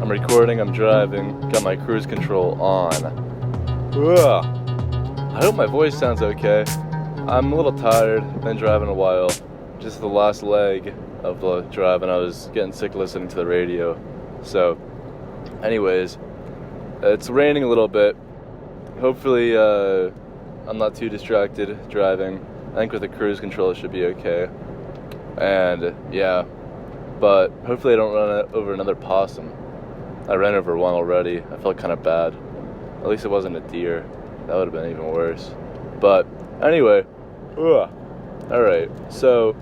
I'm recording, I'm driving, got my cruise control on. Ugh. I hope my voice sounds okay. I'm a little tired, been driving a while. Just the last leg of the drive and I was getting sick listening to the radio. So, anyways, it's raining a little bit. Hopefully, I'm not too distracted driving. I think with the cruise control it should be okay. And, yeah. But hopefully I don't run over another possum. I ran over one already. I felt kind of bad. At least it wasn't a deer. That would have been even worse. But anyway, alright, so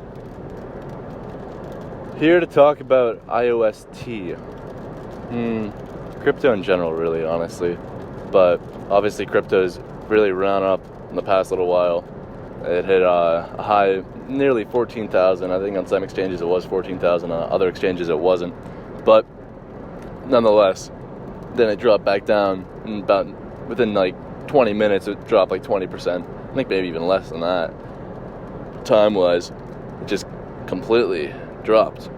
here to talk about IOST. Crypto in general, really, honestly. But obviously crypto's really run up in the past little while. It hit a high, nearly 14,000. I think on some exchanges it was 14,000. On other exchanges it wasn't. But nonetheless, then it dropped back down. And about within like 20 minutes, it dropped like 20%. I think maybe even less than that. Time-wise, it just completely dropped.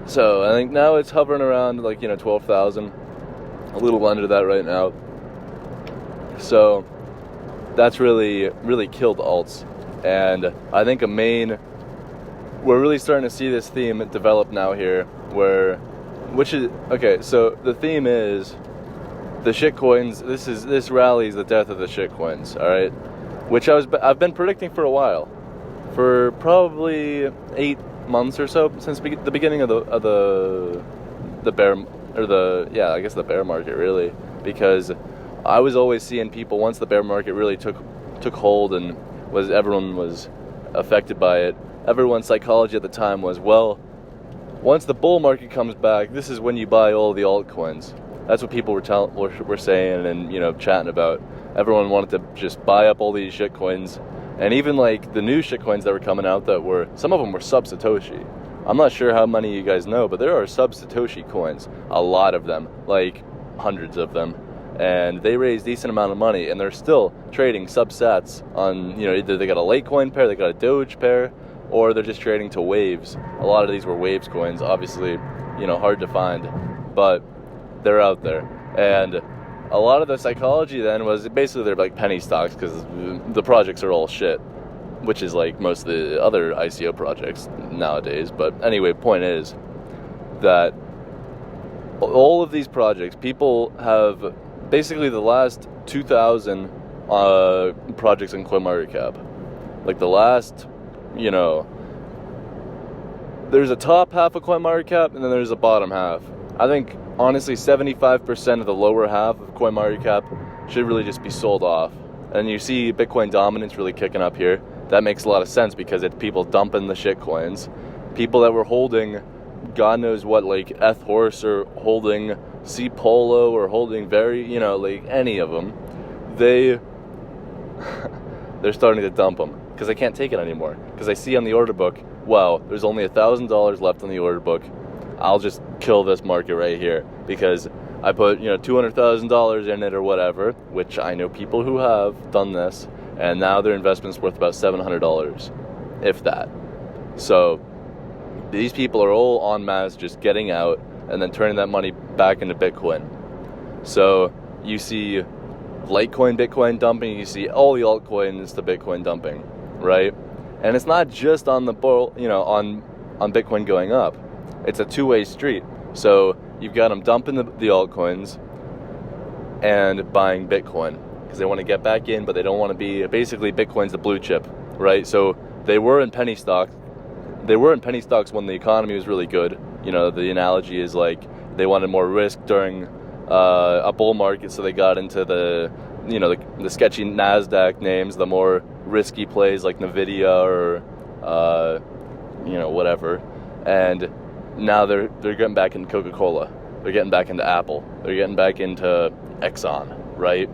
So I think now it's hovering around like 12,000. A little under that right now. So that's really killed alts. And I think we're really starting to see this theme develop now here, so the theme is the shitcoins. This rally is the death of the shitcoins, alright? Which I've been predicting for a while. For probably 8 months or so, since the beginning of the bear, or the bear market, really. Because I was always seeing people, once the bear market really took hold and everyone was affected by it, everyone's psychology at the time was, well, once the bull market comes back, this is when you buy all the altcoins. That's what people were saying and chatting about. Everyone wanted to just buy up all these shitcoins, and even like the new shitcoins that were coming out, some of them were sub-Satoshi. I'm not sure how many of you guys know, but there are sub-Satoshi coins, a lot of them, like hundreds of them. And they raise decent amount of money, and they're still trading subsats on, either they got a Litecoin pair, they got a Doge pair, or they're just trading to waves. A lot of these were waves coins, obviously, hard to find, but they're out there. And a lot of the psychology then was basically they're like penny stocks because the projects are all shit, which is like most of the other ICO projects nowadays. But anyway, point is that all of these projects, people have basically the last 2,000 projects in CoinMarketCap. Like the last, there's a top half of CoinMarketCap and then there's a bottom half. I think, honestly, 75% of the lower half of CoinMarketCap should really just be sold off. And you see Bitcoin dominance really kicking up here. That makes a lot of sense because it's people dumping the shit coins. People that were holding God knows what, like ETH Horse or holding C Polo or holding like any of them, they're starting to dump them because they can't take it anymore. Because I see on the order book, wow, there's only $1,000 left on the order book. I'll just kill this market right here because I put $200,000 in it or whatever, which I know people who have done this, and now their investment's worth about $700, if that. So these people are all en masse just getting out and then turning that money back into Bitcoin. So you see Litecoin, Bitcoin dumping, you see all the altcoins to Bitcoin dumping, right? And it's not just on the bull, on Bitcoin going up. It's a two-way street. So you've got them dumping the altcoins and buying Bitcoin because they want to get back in, but they don't want to be, basically Bitcoin's the blue chip, right? So they were in penny stocks. They were in penny stocks when the economy was really good. The analogy is like they wanted more risk during a bull market, so they got into the sketchy NASDAQ names, the more risky plays like Nvidia or whatever. And now they're getting back into Coca-Cola. They're getting back into Apple. They're getting back into Exxon, right?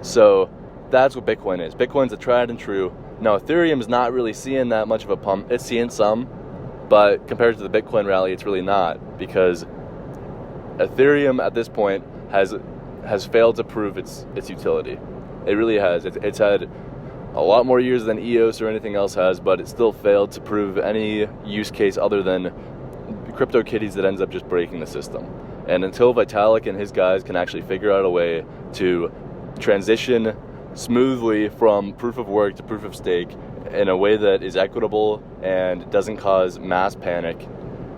So that's what Bitcoin is. Bitcoin's a tried and true. Now, Ethereum is not really seeing that much of a pump. It's seeing some, but compared to the Bitcoin rally, it's really not, because Ethereum at this point has failed to prove its utility. It really has. It's had a lot more years than EOS or anything else has, but it still failed to prove any use case other than CryptoKitties that ends up just breaking the system. And until Vitalik and his guys can actually figure out a way to transition smoothly from proof of work to proof of stake in a way that is equitable and doesn't cause mass panic,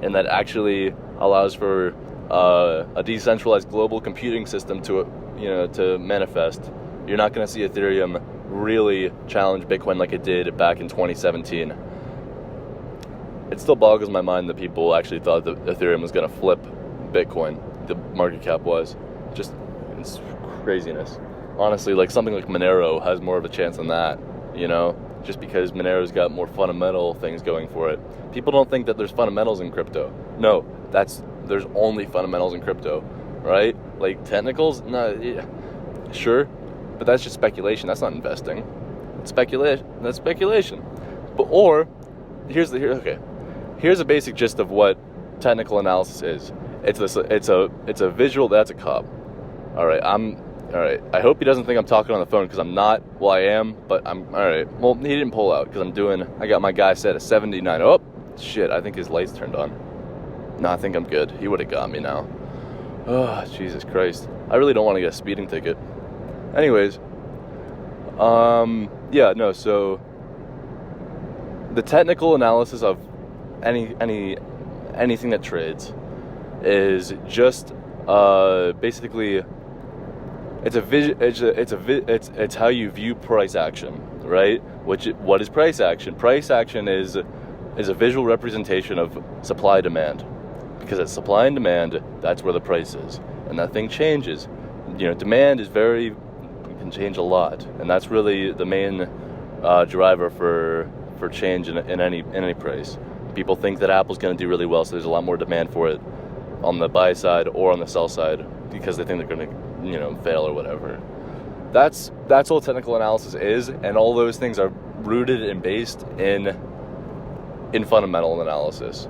and that actually allows for a decentralized global computing system to manifest, you're not going to see Ethereum really challenge Bitcoin like it did back in 2017. It still boggles my mind that people actually thought that Ethereum was going to flip Bitcoin, the market cap was. Just, it's craziness. Honestly, like something like Monero has more of a chance than that, just because Monero's got more fundamental things going for it. People don't think that there's fundamentals in crypto. No, there's only fundamentals in crypto, right? Like technicals, no, yeah, sure, but that's just speculation. That's not investing. It's speculation. That's speculation. Here's a basic gist of what technical analysis is. It's a visual. That's a cop. All right. I hope he doesn't think I'm talking on the phone, because I'm not. Well, I am, but I'm all right. Well, he didn't pull out because I got my guy set at 79. Oh shit! I think his lights turned on. No, I think I'm good. He would have got me now. Oh, Jesus Christ! I really don't want to get a speeding ticket. Anyways, So the technical analysis of anything that trades is just basically it's how you view price action, right? What is price action? Price action is a visual representation of supply demand, because at supply and demand, that's where the price is, and that thing changes. Demand can change a lot, and that's really the main driver for change in any price. People think that Apple's going to do really well, so there's a lot more demand for it on the buy side or on the sell side, because they think they're going to fail or whatever. That's all technical analysis is, and all those things are rooted and based in fundamental analysis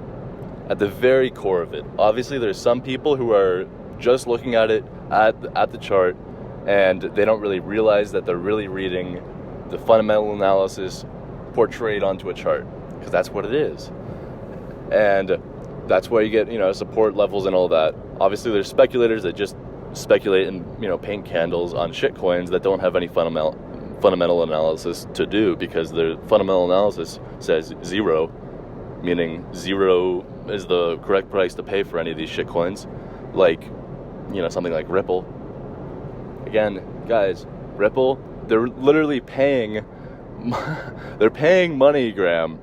at the very core of it. Obviously, there's some people who are just looking at it at the chart, and they don't really realize that they're really reading the fundamental analysis portrayed onto a chart, because that's what it is. And that's why you get, support levels and all that. Obviously, there's speculators that just speculate and, paint candles on shitcoins that don't have any fundamental analysis to do, because their fundamental analysis says zero, meaning zero is the correct price to pay for any of these shitcoins, like, something like Ripple. Again, guys, Ripple, they're literally paying MoneyGram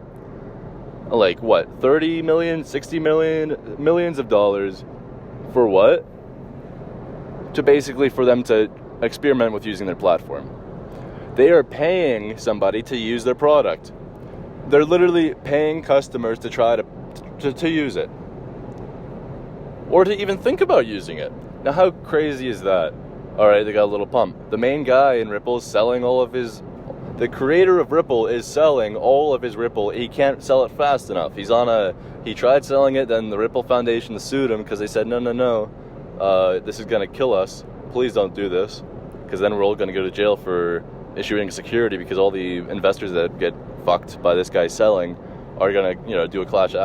like what, 30 million, 60 million, millions of dollars for what? For them to experiment with using their platform. They are paying somebody to use their product. They're literally paying customers to try to use it, or to even think about using it. Now, how crazy is that? All right, they got a little pump. The main guy in Ripple is selling the creator of Ripple is selling all of his Ripple. He can't sell it fast enough. He tried selling it, then the Ripple Foundation sued him because they said, no, this is going to kill us. Please don't do this, because then we're all going to go to jail for issuing security, because all the investors that get fucked by this guy selling are going to, do a class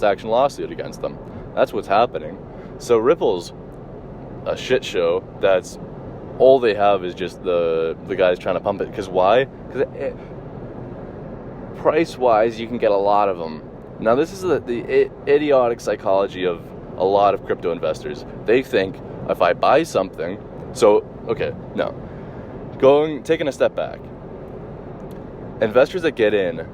action lawsuit against them. That's what's happening. So Ripple's a shit show. That's all they have, is just the guys trying to pump it. Because why? Because price-wise, you can get a lot of them. Now, this is the idiotic psychology of a lot of crypto investors. They think, if I buy something... taking a step back. Investors that get in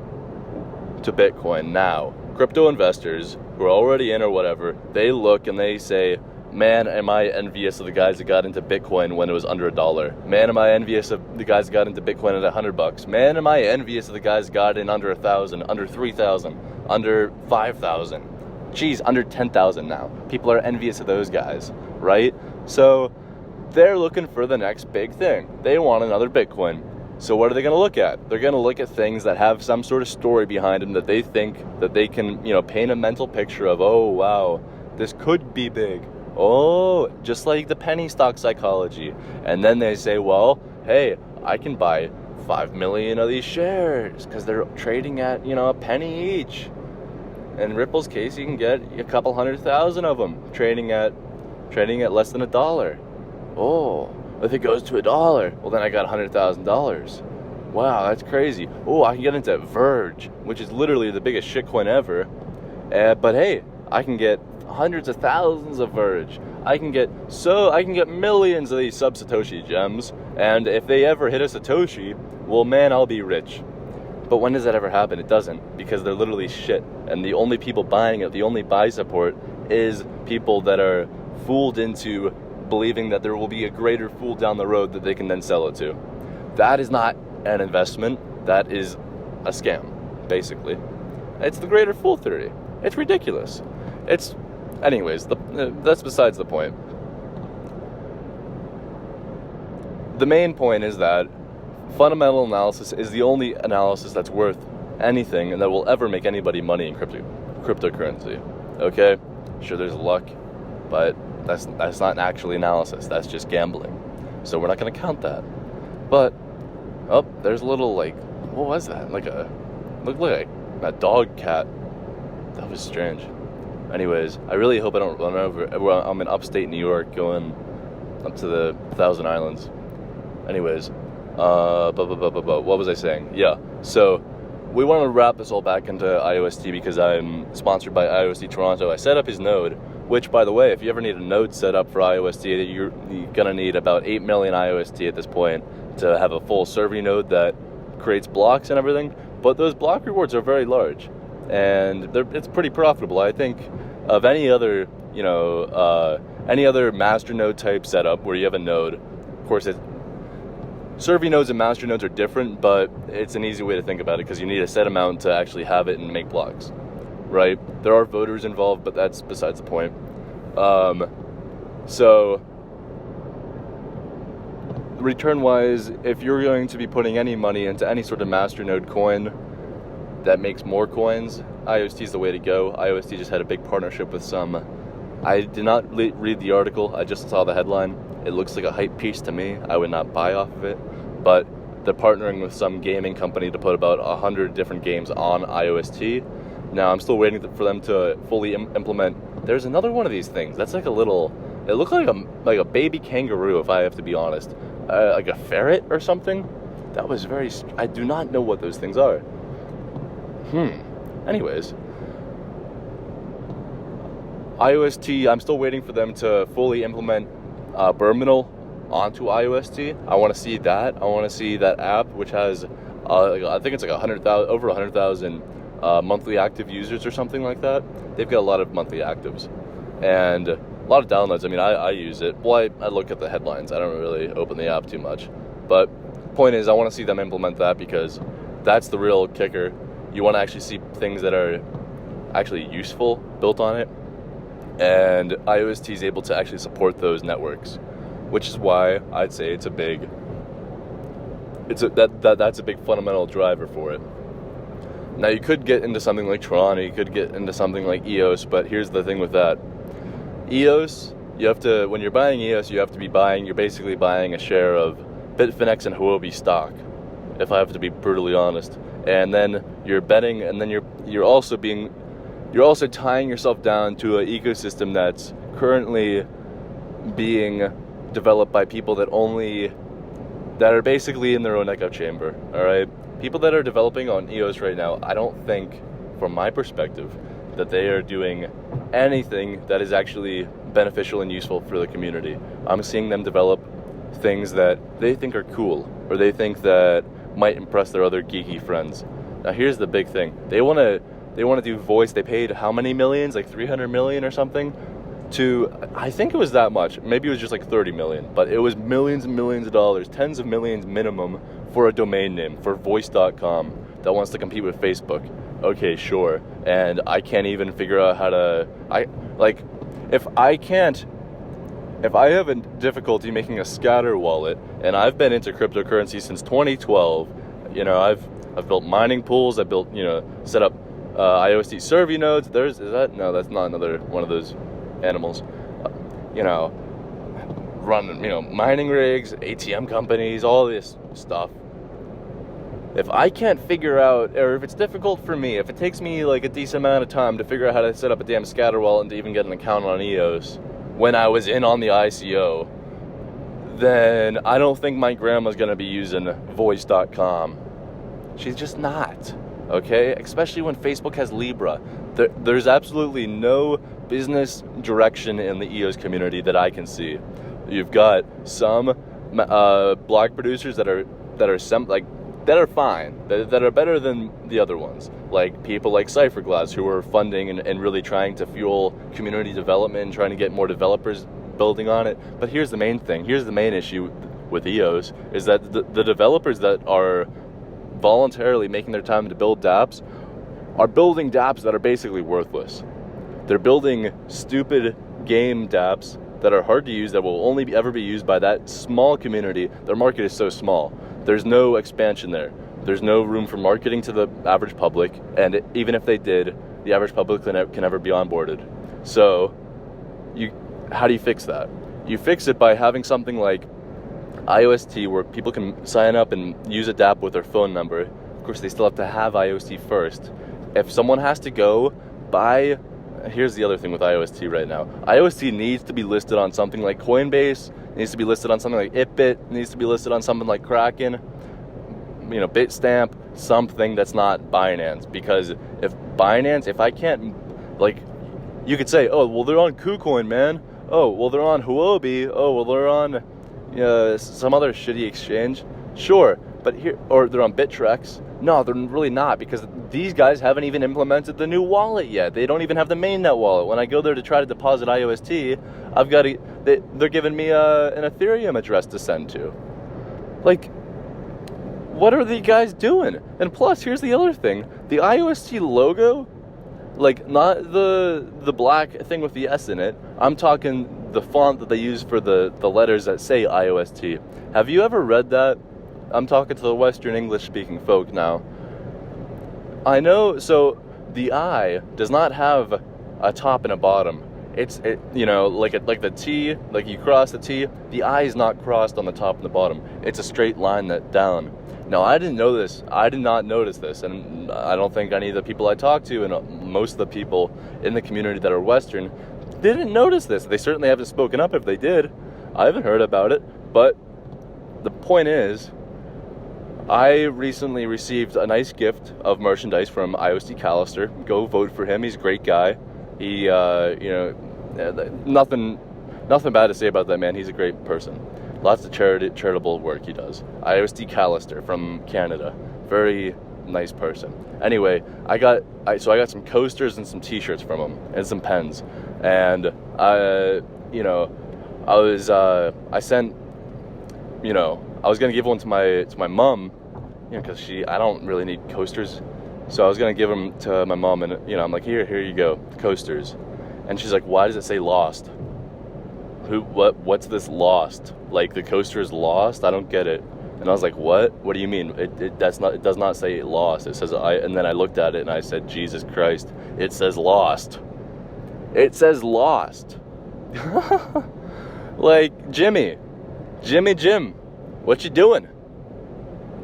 to Bitcoin now, crypto investors who are already in or whatever, they look and they say, man, am I envious of the guys that got into Bitcoin when it was under $1. Man, am I envious of the guys that got into Bitcoin at $100. Man, am I envious of the guys that got in under 1,000, under 3,000, under 5,000. Geez, under 10,000 now. People are envious of those guys, right? So they're looking for the next big thing. They want another Bitcoin. So what are they going to look at? They're going to look at things that have some sort of story behind them, that they think that they can, paint a mental picture of, oh, wow, this could be big. Oh, just like the penny stock psychology. And then they say, well, hey, I can buy 5 million of these shares because they're trading at, a penny each. In Ripple's case, you can get a couple 100,000 of them trading at trading at less than $1. Oh, if it goes to $1, well then I got $100,000. Wow, that's crazy. Oh, I can get into Verge, which is literally the biggest shitcoin ever. But hey, I can get hundreds of thousands of Verge. I can get millions of these sub-Satoshi gems, and if they ever hit a Satoshi, well man, I'll be rich. But when does that ever happen? It doesn't, because they're literally shit. And the only people buying it, the only buy support, is people that are fooled into believing that there will be a greater fool down the road that they can then sell it to. That is not an investment. That is a scam, basically. It's the greater fool theory. It's ridiculous. Anyways, that's besides the point. The main point is that fundamental analysis is the only analysis that's worth anything and that will ever make anybody money in cryptocurrency. Okay? Sure, there's luck, but that's not actually analysis. That's just gambling. So we're not going to count that. But, there's a little, what was that? Looked like a dog cat. That was strange. Anyways, I really hope I don't run over. I'm in upstate New York going up to the Thousand Islands. Anyways, what was I saying? Yeah, so we want to wrap this all back into IOST because I'm sponsored by IOST Toronto. I set up his node, which, by the way, if you ever need a node set up for IOST, you're going to need about 8 million IOST at this point to have a full serving node that creates blocks and everything. But those block rewards are very large, and it's pretty profitable. I think of any other, any other master node type setup where you have a node. Of course, serving nodes and master nodes are different, but it's an easy way to think about it because you need a set amount to actually have it and make blocks, right? There are voters involved, but that's besides the point. So return-wise, if you're going to be putting any money into any sort of master node coin that makes more coins, IOST is the way to go. IOST just had a big partnership with some. I did not read the article. I just saw the headline. It looks like a hype piece to me. I would not buy off of it, but they're partnering with some gaming company to put about 100 different games on IOST. Now I'm still waiting for them to fully implement. There's another one of these things. That's like a little. It looked like a baby kangaroo, if I have to be honest, like a ferret or something. That was very. I do not know what those things are. Anyways, IOST. I'm still waiting for them to fully implement Berminal onto IOST. I want to see that. I want to see that app, which has, I think it's like over 100,000 monthly active users or something like that. They've got a lot of monthly actives and a lot of downloads. I mean, I use it. Well, I look at the headlines. I don't really open the app too much. But point is, I want to see them implement that because that's the real kicker. You want to actually see things that are actually useful built on it. And IOST is able to actually support those networks, which is why I'd say that's a big fundamental driver for it. Now you could get into something like Tron, or you could get into something like EOS, but here's the thing with that. EOS, when you're buying EOS, you're basically buying a share of Bitfinex and Huobi stock, if I have to be brutally honest. And then you're betting, and then you're also tying yourself down to an ecosystem that's currently being developed by people that are basically in their own echo chamber. All right, people that are developing on EOS right now, I don't think, from my perspective, that they are doing anything that is actually beneficial and useful for the community. I'm seeing them develop things that they think are cool, or they think that might impress their other geeky friends. Now here's the big thing. They want to do voice. They paid how many millions? Like 300 million or something to, I think it was that much. Maybe it was just like 30 million, but it was millions and millions of dollars, tens of millions minimum for a domain name, for voice.com that wants to compete with Facebook. Okay, sure. And I can't even figure out how to, if I have a difficulty making a scatter wallet, and I've been into cryptocurrency since 2012, I've built mining pools, I've built, set up IOST serving nodes. No, that's not another one of those animals. Run, mining rigs, ATM companies, all this stuff. If I can't figure out, or if it's difficult for me, if it takes me like a decent amount of time to figure out how to set up a damn scatter wallet and to even get an account on EOS, when I was in on the ICO, then I don't think my grandma's gonna be using voice.com. She's just not, okay? Especially when Facebook has Libra. There's absolutely no business direction in the EOS community that I can see. You've got some blog producers that are fine, that are better than the other ones, like people like Cypherglass, who are funding and really trying to fuel community development and trying to get more developers building on it. But here's the main thing, here's the main issue with EOS, is that the developers that are voluntarily making their time to build dApps are building dApps that are basically worthless. They're building stupid game dApps that are hard to use, that will only ever be used by that small community. Their market is so small. There's no expansion there. There's no room for marketing to the average public, and even if they did, the average public can never be onboarded. So, how do you fix that? You fix it by having something like IOST, where people can sign up and use a dApp with their phone number. Of course, they still have to have IOST first. If someone has to go buy... Here's the other thing with IOST right now. IOST needs to be listed on something like Coinbase, needs to be listed on something like itBit, needs to be listed on something like Kraken, Bitstamp, something that's not Binance. Because if I can't, you could say, oh, well, they're on KuCoin, man. Oh, well, they're on Huobi. Oh, well, they're on some other shitty exchange. Sure, but or they're on Bittrex. No, they're really not, because these guys haven't even implemented the new wallet yet. They don't even have the mainnet wallet. When I go there to try to deposit IOST, they're giving me an Ethereum address to send to. What are the guys doing? And plus, here's the other thing. The IOST logo, not the black thing with the S in it. I'm talking the font that they use for the letters that say IOST. Have you ever read that? I'm talking to the Western English-speaking folk now. I know, so the I does not have a top and a bottom. Like the T, like you cross the T, the I is not crossed on the top and the bottom. It's a straight line down. Now, I didn't know this. I did not notice this, and I don't think any of the people I talked to, and most of the people in the community that are Western, didn't notice this. They certainly haven't spoken up if they did. I haven't heard about it, but the point is, I recently received a nice gift of merchandise from IOST Callister. Go vote for him. He's a great guy. He, nothing bad to say about that man. He's a great person. Lots of charitable work he does. IOST Callister from Canada. Very nice person. Anyway, I got some coasters and some T-shirts from him and some pens. And I was gonna give one to my mom, because I don't really need coasters, so I was gonna give them to my mom, and I'm like, here you go, coasters, and she's like, why does it say lost? What's this lost? Like the coaster is lost? I don't get it. And I was like, what do you mean? It does not say lost. It says and then I looked at it and I said, Jesus Christ, it says lost. It says lost. Like, Jim, what you doing?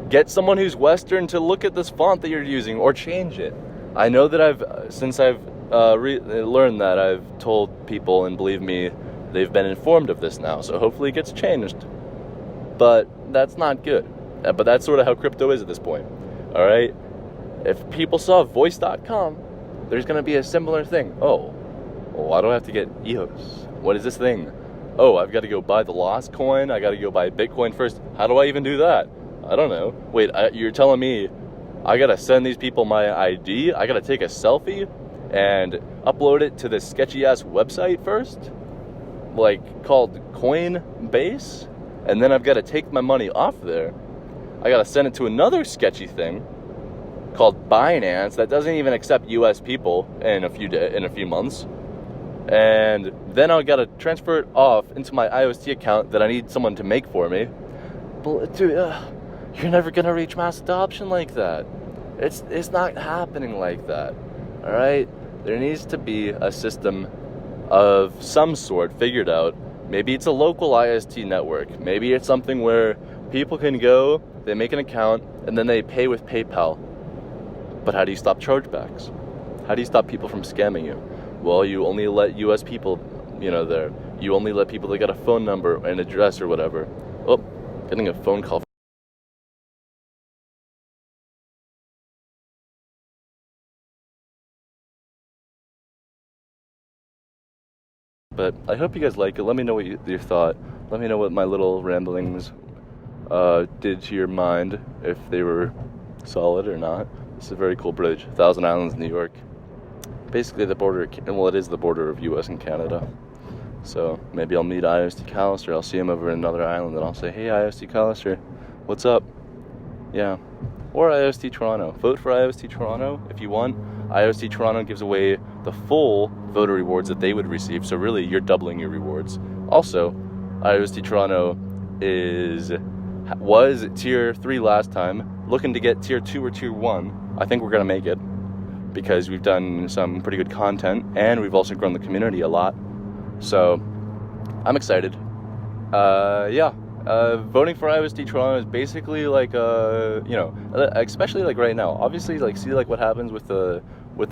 Get someone who's Western to look at this font that you're using, or change it. I know that since I've learned that, I've told people, and believe me, they've been informed of this now, so hopefully it gets changed. But that's not good. But that's sort of how crypto is at this point. Alright? If people saw voice.com, there's going to be a similar thing. Oh, why do I have to get EOS? What is this thing? Oh, I've got to go buy the Lost coin. I got to go buy Bitcoin first. How do I even do that? I don't know. Wait, you're telling me I got to send these people my ID? I got to take a selfie and upload it to this sketchy-ass website first? Called Coinbase? And then I've got to take my money off there. I got to send it to another sketchy thing called Binance that doesn't even accept US people in a few months. And then I got to transfer it off into my IOST account that I need someone to make for me. But dude, you're never gonna reach mass adoption like that. It's not happening like that. All right, there needs to be a system of some sort figured out. Maybe it's a local IST network. Maybe it's something where people can go, they make an account, and then they pay with PayPal. But how do you stop chargebacks? How do you stop people from scamming you? Well, you only let US people, there. You only let people that got a phone number and address or whatever. Oh, getting a phone call. But I hope you guys like it. Let me know what you thought. Let me know what my little ramblings did to your mind, if they were solid or not. This is a very cool bridge. Thousand Islands, New York. Basically the border, well, it is the border of US and Canada. So maybe I'll meet IOST Callister. I'll see him over in another island and I'll say, hey IOST Callister, what's up? Yeah. Or IOST Toronto. Vote for IOST Toronto if you want. IOST Toronto gives away the full voter rewards that they would receive, so really you're doubling your rewards. Also, IOST Toronto was tier 3 last time, looking to get tier 2 or tier 1. I think we're gonna make it because we've done some pretty good content and we've also grown the community a lot. So I'm excited. Voting for IOST Toronto is basically like you know, especially like right now. Obviously, like see like what happens with the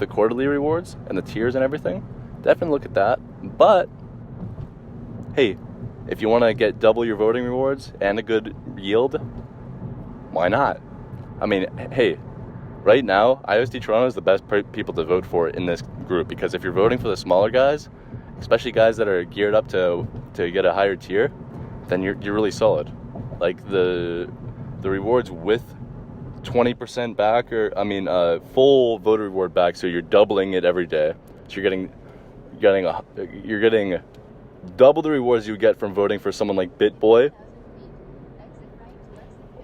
quarterly rewards and the tiers and everything. Definitely look at that. But hey, if you want to get double your voting rewards and a good yield, why not? I mean, hey, right now IOST Toronto is the best people to vote for in this group, because if you're voting for the smaller guys, especially guys that are geared up to get a higher tier, then you're really solid. Like the rewards with 20% back, or full voter reward back, so you're doubling it every day. So you're getting double the rewards you would get from voting for someone like BitBoy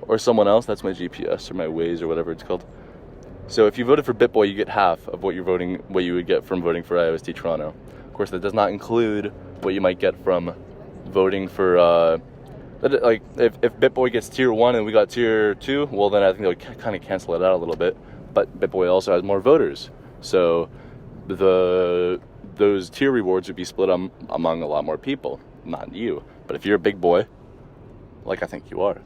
or someone else. That's my GPS or my Waze or whatever it's called. So if you voted for BitBoy, you get half of what you would get from voting for IOST Toronto. Of course, that does not include what you might get from voting for like if BitBoy gets tier 1 and we got tier 2, well then I think they'll kind of cancel it out a little bit. But BitBoy also has more voters, so those tier rewards would be split among a lot more people, not you. But if you're a big boy, like I think you are,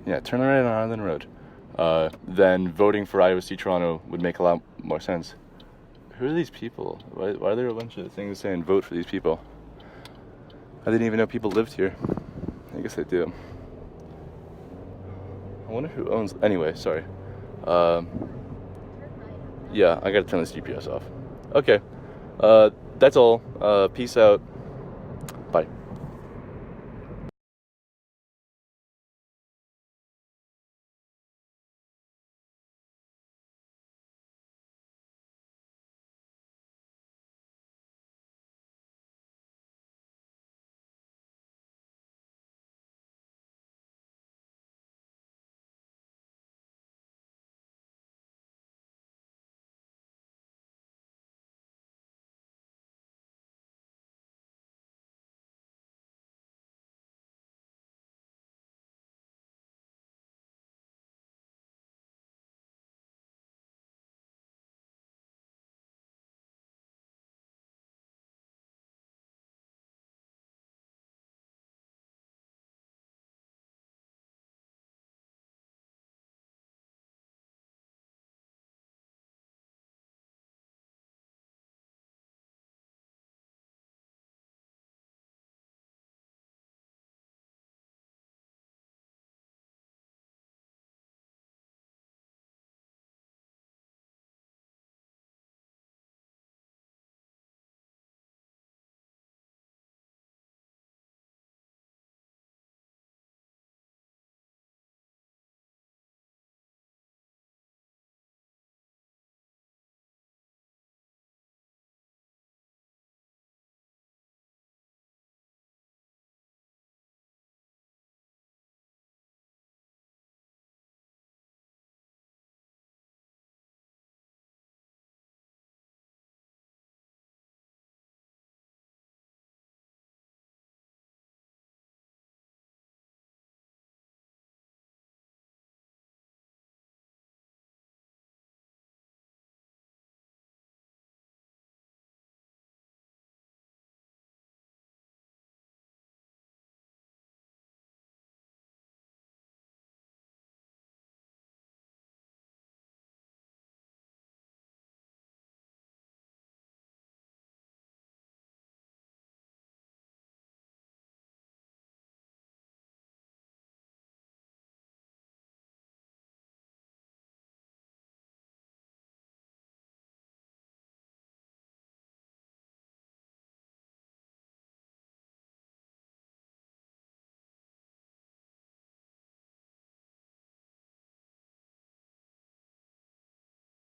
yeah, turn right on Island Road, then voting for IOST Toronto would make a lot more sense. Who are these people? Why are there a bunch of things saying vote for these people? I didn't even know people lived here. I guess they do. I wonder who owns... Anyway, sorry. Yeah, I gotta turn this GPS off. Okay. That's all. Peace out.